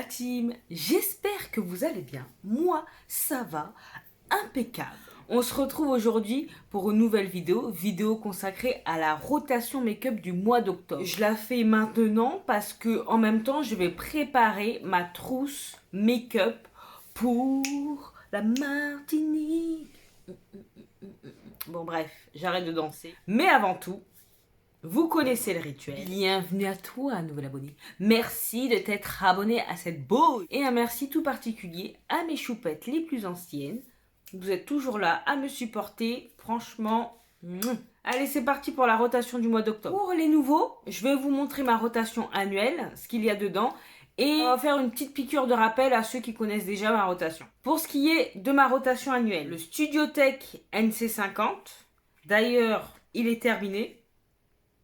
team, j'espère que vous allez bien. Moi, ça va, impeccable. On se retrouve aujourd'hui pour une nouvelle vidéo consacrée à la rotation make-up du mois d'octobre. Je la fais maintenant parce que en même temps, je vais préparer ma trousse make-up pour la Martinique. Bon bref, j'arrête de danser. Mais avant tout, vous connaissez le rituel. Bienvenue à toi, nouvel abonné. Merci de t'être abonné à cette beau. Et un merci tout particulier à mes choupettes les plus anciennes. Vous êtes toujours là à me supporter. Franchement, allez, c'est parti pour la rotation du mois d'octobre. Pour les nouveaux, je vais vous montrer ma rotation annuelle, ce qu'il y a dedans. Et on va faire une petite piqûre de rappel à ceux qui connaissent déjà ma rotation. Pour ce qui est de ma rotation annuelle, le Studiotech NC50. D'ailleurs, il est terminé.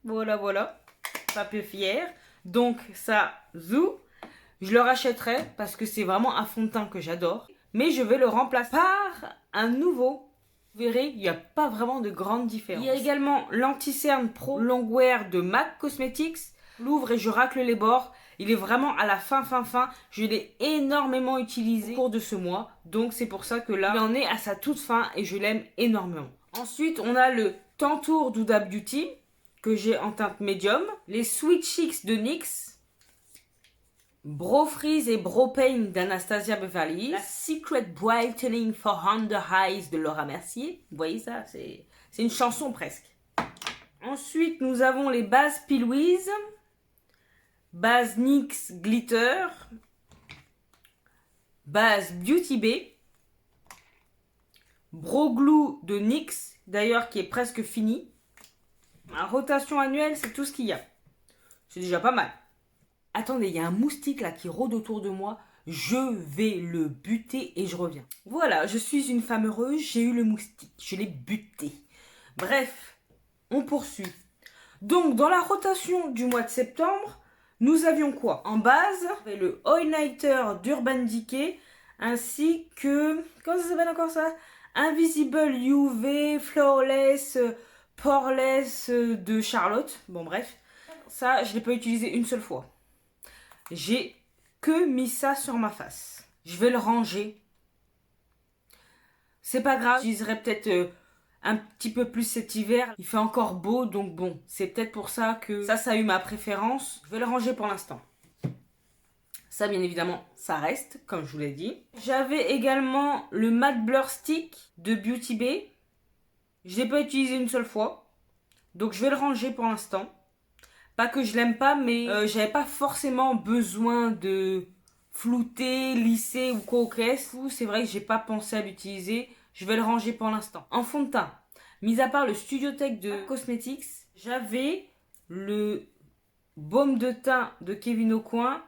Voilà, pas peu fier. Donc ça, zou, je le rachèterai parce que c'est vraiment un fond de teint que j'adore. Mais je vais le remplacer par un nouveau. Vous verrez, il n'y a pas vraiment de grande différence. Il y a également l'Anti-Cerne Pro Longwear de MAC Cosmetics. L'ouvre et je racle les bords. Il est vraiment à la fin. Je l'ai énormément utilisé au cours de ce mois. Donc c'est pour ça que là, il en est à sa toute fin et je l'aime énormément. Ensuite, on a le Tantour d'Huda Beauty que j'ai en teinte médium. Les Sweet Cheeks de NYX. Bro Freeze et Bro Pain d'Anastasia Beverly Hills. La Secret Brightening for Under Eyes de Laura Mercier. Vous voyez ça, c'est une chanson presque. Ensuite, nous avons les bases P. Louise. Base NYX Glitter. Base Beauty Bay. Bro Glue de NYX, d'ailleurs qui est presque fini. Ma rotation annuelle, c'est tout ce qu'il y a. C'est déjà pas mal. Attendez, il y a un moustique là qui rôde autour de moi. Je vais le buter et je reviens. Voilà, je suis une femme heureuse. J'ai eu le moustique. Je l'ai buté. Bref, on poursuit. Donc, dans la rotation du mois de septembre, nous avions quoi? En base, le All Nighter d'Urban Decay, ainsi que... Comment ça s'appelle encore ça? Invisible UV Flawless Poreless de Charlotte. Bon, bref. Ça, je ne l'ai pas utilisé une seule fois. J'ai que mis ça sur ma face. Je vais le ranger. C'est pas grave. J'utiliserai peut-être un petit peu plus cet hiver. Il fait encore beau, donc bon. C'est peut-être pour ça que ça a eu ma préférence. Je vais le ranger pour l'instant. Ça, bien évidemment, ça reste, comme je vous l'ai dit. J'avais également le Matte Blur Stick de Beauty Bay. Je ne l'ai pas utilisé une seule fois. Donc, je vais le ranger pour l'instant. Pas que je l'aime pas, mais j'avais pas forcément besoin de flouter, lisser ou quoi au caisse. C'est vrai que j'ai pas pensé à l'utiliser. Je vais le ranger pour l'instant. En fond de teint, mis à part le Studiotech de Cosmetics, j'avais le baume de teint de Kevyn Aucoin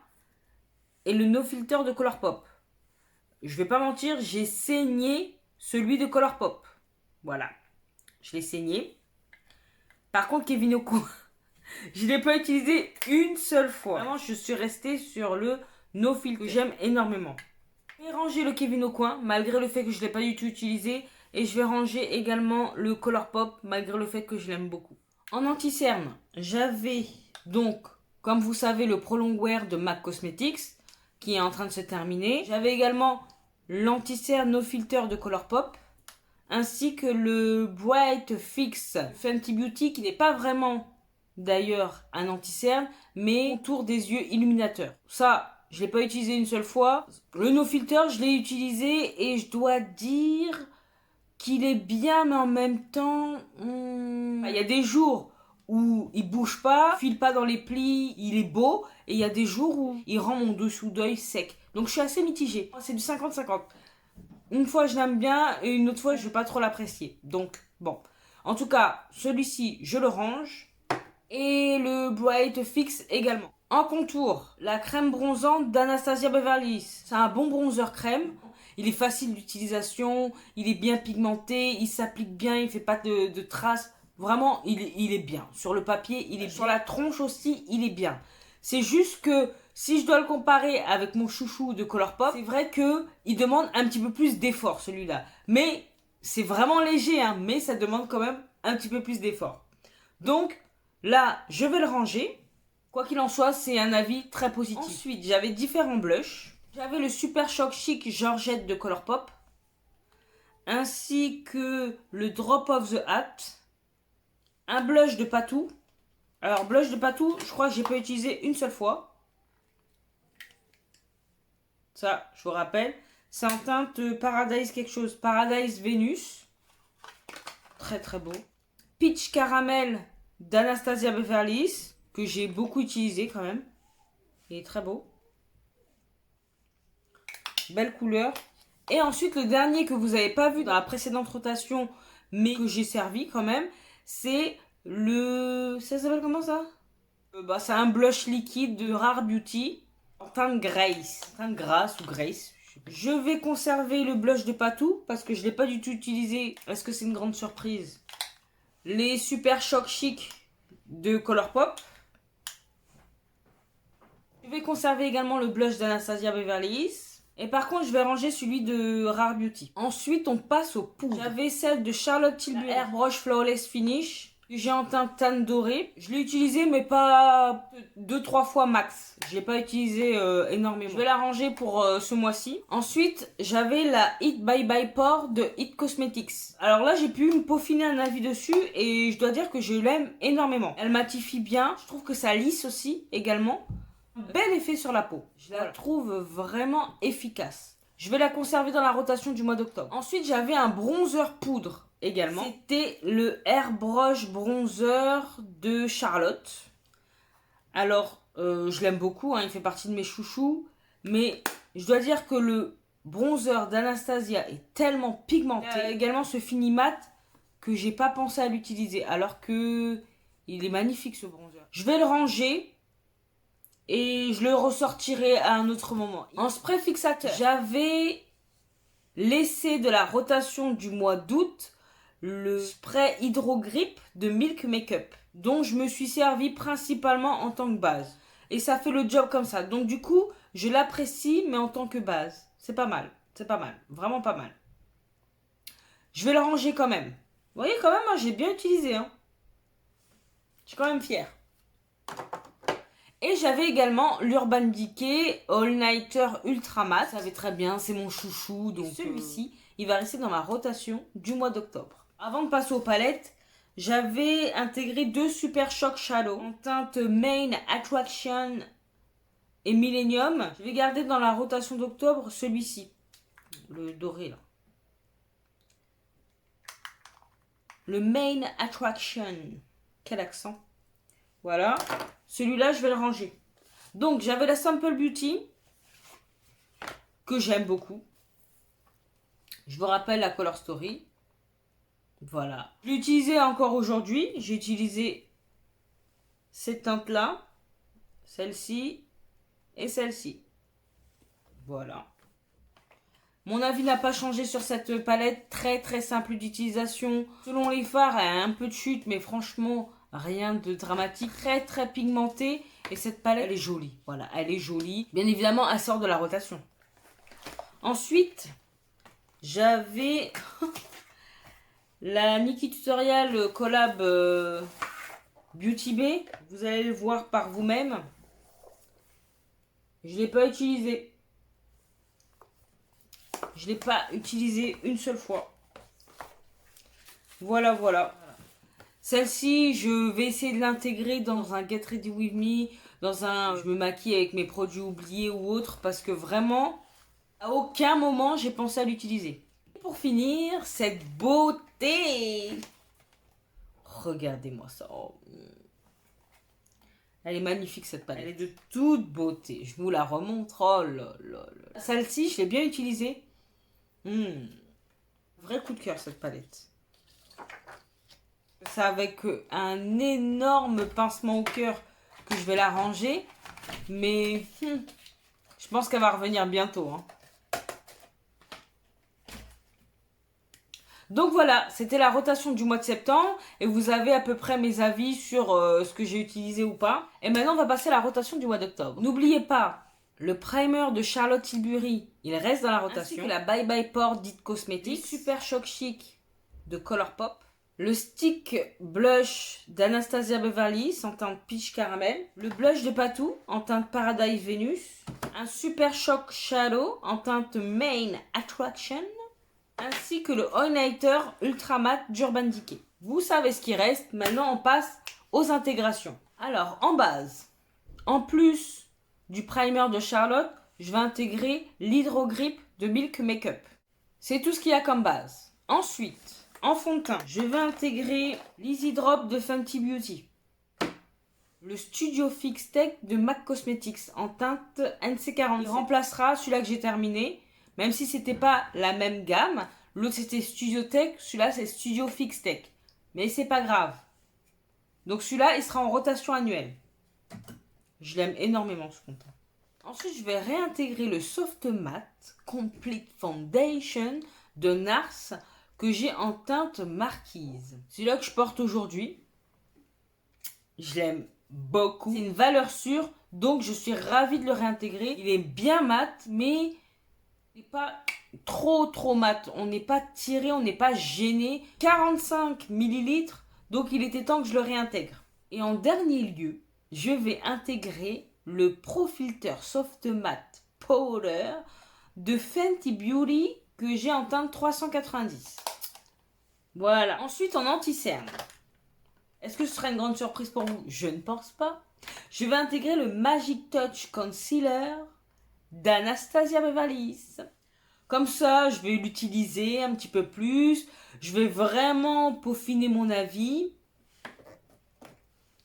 et le No Filter de Colourpop. Je vais pas mentir, j'ai saigné celui de Colourpop. Voilà, je l'ai saigné. Par contre, Kevyn Aucoin, je ne l'ai pas utilisé une seule fois. Vraiment, je suis restée sur le No Filter que j'aime énormément. Je vais ranger le Kevyn Aucoin malgré le fait que je ne l'ai pas du tout utilisé. Et je vais ranger également le Colourpop malgré le fait que je l'aime beaucoup. En anti-cerne, j'avais donc, comme vous savez, le Pro Longwear de MAC Cosmetics qui est en train de se terminer. J'avais également l'anti-cerne No Filter de Colourpop, ainsi que le Bright Fix Fenty Beauty qui n'est pas vraiment d'ailleurs un anti-cerne, mais autour des yeux illuminateur. Ça, je l'ai pas utilisé une seule fois. Le No Filter, je l'ai utilisé et je dois dire qu'il est bien, mais en même temps, il y a des jours où il bouge pas, file pas dans les plis, il est beau, et il y a des jours où il rend mon dessous d'œil sec. Donc je suis assez mitigée. C'est du 50-50. Une fois je l'aime bien et une autre fois je vais pas trop l'apprécier. Donc bon. En tout cas, celui-ci, je le range. Et le Bright Fix également. En contour, la crème bronzante d'Anastasia Beverly Hills. C'est un bon bronzer crème. Il est facile d'utilisation, il est bien pigmenté, il s'applique bien, il fait pas de traces. Vraiment, il est bien. Sur le papier, il est bien. Sur la tronche aussi, il est bien. C'est juste que si je dois le comparer avec mon chouchou de Colourpop, c'est vrai que il demande un petit peu plus d'effort celui-là. Mais c'est vraiment léger, hein, mais ça demande quand même un petit peu plus d'effort. Donc là, je vais le ranger. Quoi qu'il en soit, c'est un avis très positif. Ensuite, j'avais différents blushs. J'avais le Super Shock Chic Georgette de Colourpop, ainsi que le Drop of the Hat, un blush de Patou. Alors, blush de Patou, je crois que j'ai pas utilisé une seule fois. Ça, je vous rappelle, c'est en teinte Paradise quelque chose, Paradise Vénus. Très très beau. Peach Caramel d'Anastasia Beverly Hills, que j'ai beaucoup utilisé quand même. Il est très beau. Belle couleur. Et ensuite, le dernier que vous n'avez pas vu dans la précédente rotation, mais que j'ai servi quand même, c'est le... Ça s'appelle comment ça? C'est un blush liquide de Rare Beauty en teinte Grace. Teinte Grace ou Grace. Je vais conserver le blush de Patou parce que je ne l'ai pas du tout utilisé. Est-ce que c'est une grande surprise? Les Super Shock Chic de Colourpop. Je vais conserver également le blush d'Anastasia Beverly Hills. Et par contre, je vais ranger celui de Rare Beauty. Ensuite, on passe aux poudres. J'avais celle de Charlotte Tilbury Airbrush Flawless Finish. J'ai en teinte tan dorée. Je l'ai utilisée, mais pas 2-3 fois max. Je l'ai pas utilisé énormément. Je vais la ranger pour ce mois-ci. Ensuite, j'avais la Hit by Pore de Hit Cosmetics. Alors là, j'ai pu me peaufiner un avis dessus et je dois dire que je l'aime énormément. Elle matifie bien. Je trouve que ça lisse aussi également. Bel effet sur la peau. Je la trouve vraiment efficace. Je vais la conserver dans la rotation du mois d'octobre. Ensuite, j'avais un bronzer poudre également. C'était le Airbrush Bronzer de Charlotte. Alors, je l'aime beaucoup, hein, il fait partie de mes chouchous. Mais je dois dire que le bronzer d'Anastasia est tellement pigmenté. Il y a également ce fini mat que j'ai pas pensé à l'utiliser. Alors que il est magnifique ce bronzer. Je vais le ranger. Et je le ressortirai à un autre moment. En spray fixateur, j'avais laissé de la rotation du mois d'août le spray Hydro Grip de Milk Makeup, dont je me suis servi principalement en tant que base. Et ça fait le job comme ça. Donc du coup, je l'apprécie, mais en tant que base. C'est pas mal. C'est pas mal. Vraiment pas mal. Je vais le ranger quand même. Vous voyez quand même, moi j'ai bien utilisé. Hein. Je suis quand même fière. Et j'avais également l'Urban Decay All Nighter Ultra Matte. Ça va très bien, c'est mon chouchou. Donc celui-ci, il va rester dans ma rotation du mois d'octobre. Avant de passer aux palettes, j'avais intégré deux Super Shock Shadow en teinte Main Attraction et Millennium. Je vais garder dans la rotation d'octobre celui-ci, le doré là. Le Main Attraction. Quel accent. Voilà. Celui-là, je vais le ranger. Donc, j'avais la Simple Beauty, que j'aime beaucoup. Je vous rappelle la Color Story. Voilà. Je l'ai utilisé encore aujourd'hui. J'ai utilisé cette teinte-là, celle-ci et celle-ci. Voilà. Mon avis n'a pas changé sur cette palette. Très, très simple d'utilisation. Selon les fards, elle a un peu de chute, mais franchement... rien de dramatique, très très pigmenté. Et cette palette, elle est jolie. Voilà, elle est jolie. Bien évidemment, elle sort de la rotation. Ensuite, j'avais la Nikkie Tutorial collab Beauty Bay. Vous allez le voir par vous-même. Je ne l'ai pas utilisé. Je ne l'ai pas utilisé une seule fois. Voilà, voilà. Celle-ci, je vais essayer de l'intégrer dans un Get Ready With Me, dans un je me maquille avec mes produits oubliés ou autres, parce que vraiment, à aucun moment, j'ai pensé à l'utiliser. Pour finir, cette beauté. Regardez-moi ça. Oh. Elle est magnifique cette palette. Elle est de toute beauté. Je vous la remontre. Oh là là là. Celle-ci, je l'ai bien utilisée. Vrai coup de cœur cette palette. C'est avec un énorme pincement au cœur que je vais la ranger. Mais je pense qu'elle va revenir bientôt. Hein. Donc voilà, c'était la rotation du mois de septembre. Et vous avez à peu près mes avis sur ce que j'ai utilisé ou pas. Et maintenant, on va passer à la rotation du mois d'octobre. N'oubliez pas, le primer de Charlotte Tilbury, il reste dans la rotation. Ainsi que la Bye Bye Pore d'Hit Cosmetics. Super Shock Chic de Colourpop. Le stick blush d'Anastasia Beverly Hills en teinte peach caramel. Le blush de Patou en teinte Paradise Venus. Un Super Shock Shadow en teinte Main Attraction. Ainsi que le highlighter Ultra Matte d'Urban Decay. Vous savez ce qui reste. Maintenant, on passe aux intégrations. Alors, en base, en plus du primer de Charlotte, je vais intégrer l'Hydro Grip de Milk Makeup. C'est tout ce qu'il y a comme base. Ensuite, en fond de teint, je vais intégrer l'Easy Drop de Fenty Beauty. Le Studio Fix Tech de MAC Cosmetics en teinte NC40. Il remplacera celui-là que j'ai terminé, même si c'était pas la même gamme. L'autre c'était Studio Tech, celui-là c'est Studio Fix Tech. Mais c'est pas grave. Donc celui-là, il sera en rotation annuelle. Je l'aime énormément ce fond de teint. Ensuite, je vais réintégrer le Soft Matte Complete Foundation de NARS que j'ai en teinte marquise. Celui-là que je porte aujourd'hui. Je l'aime beaucoup. C'est une valeur sûre, donc je suis ravie de le réintégrer. Il est bien mat, mais il n'est pas trop mat. On n'est pas tiré, on n'est pas gêné. 45 ml, donc il était temps que je le réintègre. Et en dernier lieu, je vais intégrer le Pro Filter Soft Matte Powder de Fenty Beauty que j'ai en teinte 390. Voilà. Ensuite, en anti-cerne. Est-ce que ce sera une grande surprise pour vous? Je ne pense pas. Je vais intégrer le Magic Touch Concealer d'Anastasia Beverly Hills. Comme ça, je vais l'utiliser un petit peu plus. Je vais vraiment peaufiner mon avis.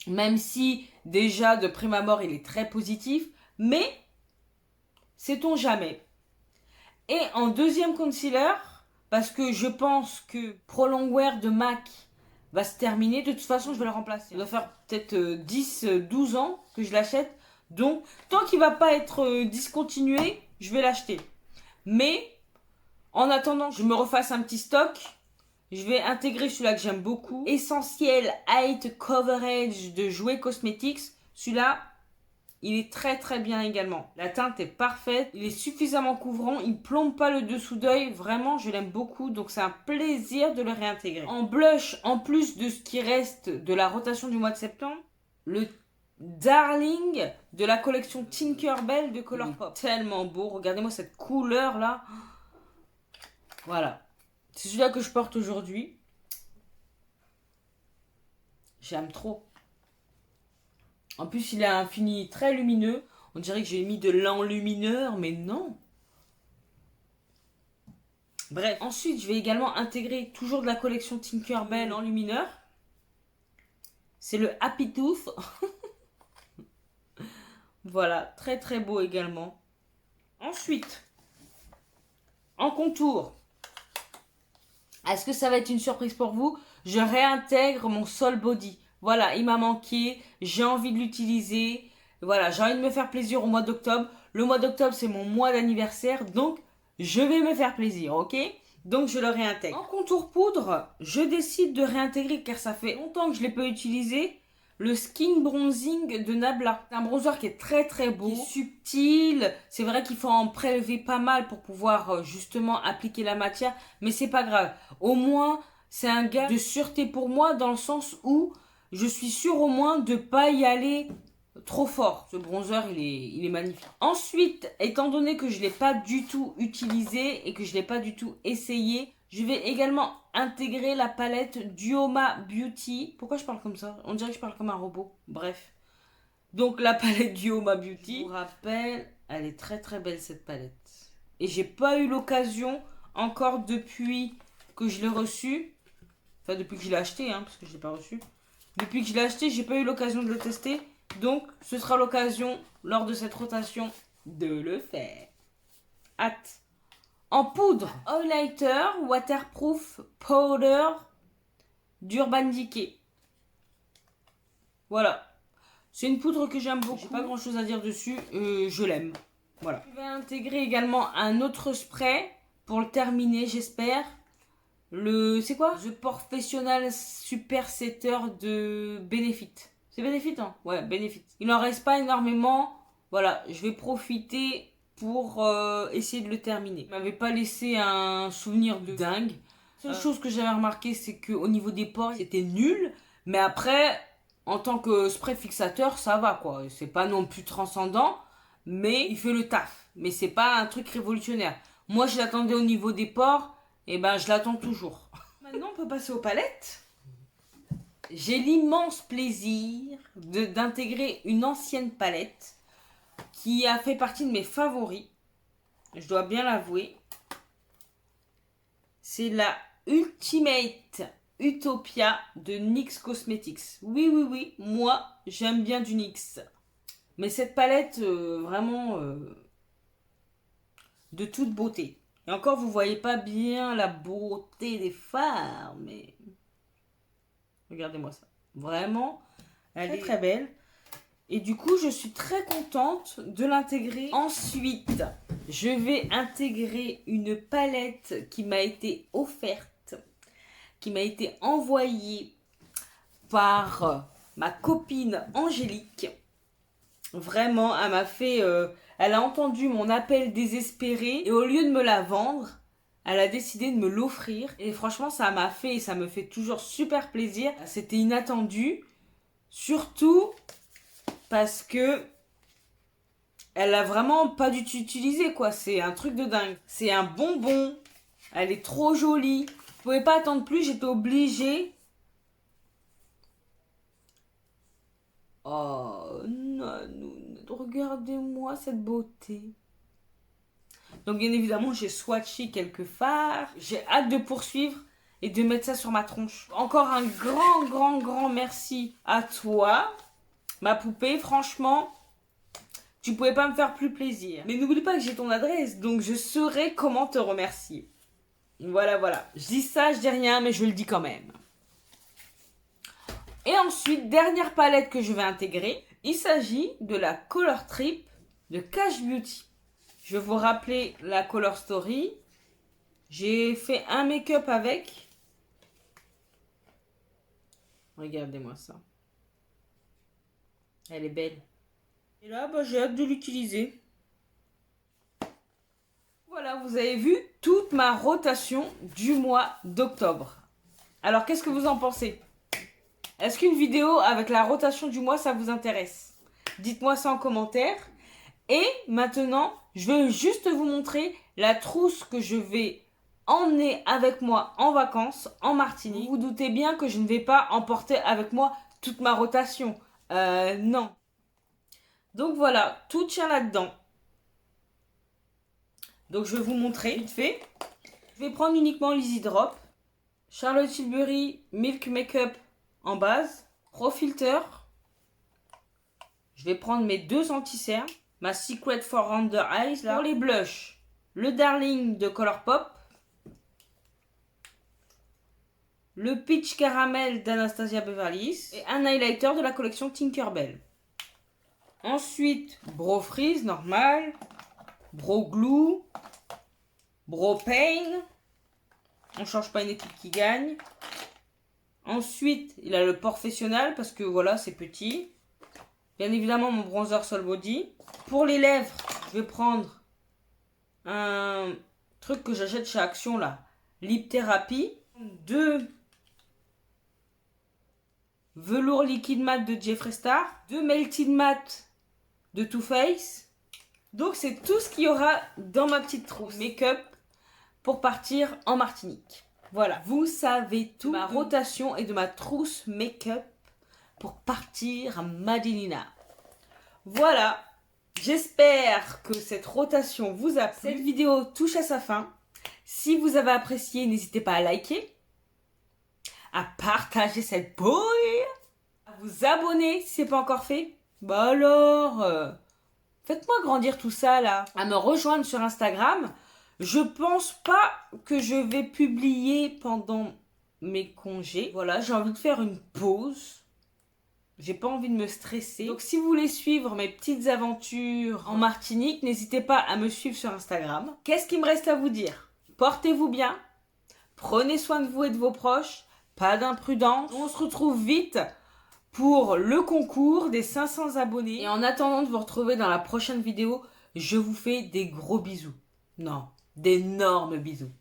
Même si, déjà, de prime abord, il est très positif. Mais, sait-on jamais. Et en deuxième concealer, parce que je pense que Pro Longwear de MAC va se terminer. De toute façon, je vais le remplacer. Ça doit faire peut-être 10-12 ans que je l'achète. Donc, tant qu'il ne va pas être discontinué, je vais l'acheter. Mais, en attendant, je me refasse un petit stock. Je vais intégrer celui-là que j'aime beaucoup. Essentiel Height Coverage de Jouer Cosmetics. Celui-là, il est très bien également. La teinte est parfaite. Il est suffisamment couvrant. Il ne plombe pas le dessous d'œil. Vraiment, je l'aime beaucoup. Donc, c'est un plaisir de le réintégrer. En blush, en plus de ce qui reste de la rotation du mois de septembre, le Darling de la collection Tinkerbell de Colourpop. Tellement beau. Regardez-moi cette couleur-là. Voilà. C'est celui-là que je porte aujourd'hui. J'aime trop. En plus, il a un fini très lumineux. On dirait que j'ai mis de l'enlumineur, mais non. Bref. Ensuite, je vais également intégrer toujours de la collection Tinkerbell enlumineur. C'est le Happy Tooth. Voilà, très beau également. Ensuite, en contour. Est-ce que ça va être une surprise pour vous? Je réintègre mon Sol Body. Voilà, il m'a manqué. J'ai envie de l'utiliser. Voilà, j'ai envie de me faire plaisir au mois d'octobre. Le mois d'octobre, c'est mon mois d'anniversaire. Donc, je vais me faire plaisir, ok? Donc, je le réintègre. En contour poudre, je décide de réintégrer, car ça fait longtemps que je ne l'ai pas utilisé, le Skin Bronzing de Nabla. C'est un bronzer qui est très beau, qui est subtil. C'est vrai qu'il faut en prélever pas mal pour pouvoir justement appliquer la matière, mais c'est pas grave. Au moins, c'est un gars de sûreté pour moi dans le sens où je suis sûre au moins de pas y aller trop fort. Ce bronzer, il est magnifique. Ensuite, étant donné que je ne l'ai pas du tout utilisé et que je ne l'ai pas du tout essayé, je vais également intégrer la palette Duoma Beauty. Pourquoi je parle comme ça? On dirait que je parle comme un robot. Bref. Donc la palette Duoma Beauty. Je vous rappelle, elle est très belle cette palette. Et j'ai pas eu l'occasion encore depuis que je l'ai reçue. Enfin depuis que je l'ai acheté, parce que je l'ai pas reçu. Depuis que je l'ai acheté, j'ai pas eu l'occasion de le tester. Donc ce sera l'occasion lors de cette rotation de le faire. Hâte. En poudre, highlighter waterproof powder d'Urban Decay. Voilà. C'est une poudre que j'aime beaucoup. J'ai pas grand chose à dire dessus. Je l'aime. Voilà. Je vais intégrer également un autre spray pour le terminer, j'espère. C'est quoi? The Professional Super Setter de Benefit. C'est Benefit, hein? Ouais, Benefit. Il n'en reste pas énormément. Voilà, je vais profiter pour essayer de le terminer. Il m'avait pas laissé un souvenir de dingue. La seule chose que j'avais remarqué, c'est qu'au niveau des pores, c'était nul. Mais après, en tant que spray fixateur, ça va quoi. C'est pas non plus transcendant, mais il fait le taf. Mais c'est pas un truc révolutionnaire. Moi, je l'attendais au niveau des pores, et ben je l'attends toujours. Maintenant, on peut passer aux palettes. J'ai l'immense plaisir d'intégrer une ancienne palette qui a fait partie de mes favoris. Je dois bien l'avouer. C'est la Ultimate Utopia de NYX Cosmetics. Oui, oui, oui, moi, j'aime bien du NYX. Mais cette palette, vraiment, de toute beauté. Et encore, vous voyez pas bien la beauté des fards, mais... Regardez-moi ça. Vraiment, elle est très belle. Et du coup, je suis très contente de l'intégrer. Ensuite, je vais intégrer une palette qui m'a été offerte, qui m'a été envoyée par ma copine Angélique. Vraiment, elle m'a fait... elle a entendu mon appel désespéré et au lieu de me la vendre, elle a décidé de me l'offrir. Et franchement, ça m'a fait et ça me fait toujours super plaisir. C'était inattendu. Surtout parce que elle a vraiment pas dû t'utiliser quoi. C'est un truc de dingue. C'est un bonbon. Elle est trop jolie. Je pouvais pas attendre plus. J'étais obligée. Oh non, regardez-moi cette beauté. Donc bien évidemment, j'ai swatché quelques fards. J'ai hâte de poursuivre et de mettre ça sur ma tronche. Encore un grand merci à toi, ma poupée. Franchement, tu pouvais pas me faire plus plaisir. Mais n'oublie pas que j'ai ton adresse, donc je saurai comment te remercier. Voilà. Je dis ça, je dis rien, mais je le dis quand même. Et ensuite, dernière palette que je vais intégrer. Il s'agit de la Color Trip de Cash Beauty. Je vais vous rappeler la Color Story. J'ai fait un make-up avec. Regardez-moi ça. Elle est belle. Et là, j'ai hâte de l'utiliser. Voilà, vous avez vu toute ma rotation du mois d'octobre. Alors, qu'est-ce que vous en pensez? Est-ce qu'une vidéo avec la rotation du mois, ça vous intéresse? Dites-moi ça en commentaire. Et maintenant, je vais juste vous montrer la trousse que je vais emmener avec moi en vacances en Martinique. Vous vous doutez bien que je ne vais pas emporter avec moi toute ma rotation. Non. Donc voilà, tout tient là-dedans. Donc je vais vous montrer vite fait. Je vais prendre uniquement l'Easy Drop. Charlotte Tilbury Milk Makeup en base. Pro Filter. Je vais prendre mes deux anti-cernes. Ma Secret for Under Eyes là. Pour les blushs, le Darling de Colourpop. Le Peach Caramel d'Anastasia Beverly Hills. Et un highlighter de la collection Tinkerbell. Ensuite, Brow Freeze normal. Brow Glue. Brow Pain. On change pas une équipe qui gagne. Ensuite, il a le professionnel parce que voilà, c'est petit. Bien évidemment, mon bronzer Sol Body. Pour les lèvres, je vais prendre un truc que j'achète chez Action là. Lip Therapy. 2 velours liquide mat de Jeffree Star. 2 melted mat de Too Faced. Donc c'est tout ce qu'il y aura dans ma petite trousse make-up pour partir en Martinique. Voilà, vous savez tout de ma rotation et de ma trousse make-up pour partir à Madinina. Voilà, j'espère que cette rotation vous a plu. Cette vidéo touche à sa fin. Si vous avez apprécié, n'hésitez pas à liker, à partager cette boy, à vous abonner si ce n'est pas encore fait. Bah alors, faites-moi grandir tout ça là. À me rejoindre sur Instagram. Je pense pas que je vais publier pendant mes congés. Voilà, j'ai envie de faire une pause. J'ai pas envie de me stresser. Donc si vous voulez suivre mes petites aventures en Martinique, n'hésitez pas à me suivre sur Instagram. Qu'est-ce qu'il me reste à vous dire? Portez-vous bien. Prenez soin de vous et de vos proches. Pas d'imprudence. On se retrouve vite pour le concours des 500 abonnés. Et en attendant de vous retrouver dans la prochaine vidéo, je vous fais des gros bisous. Non, d'énormes bisous.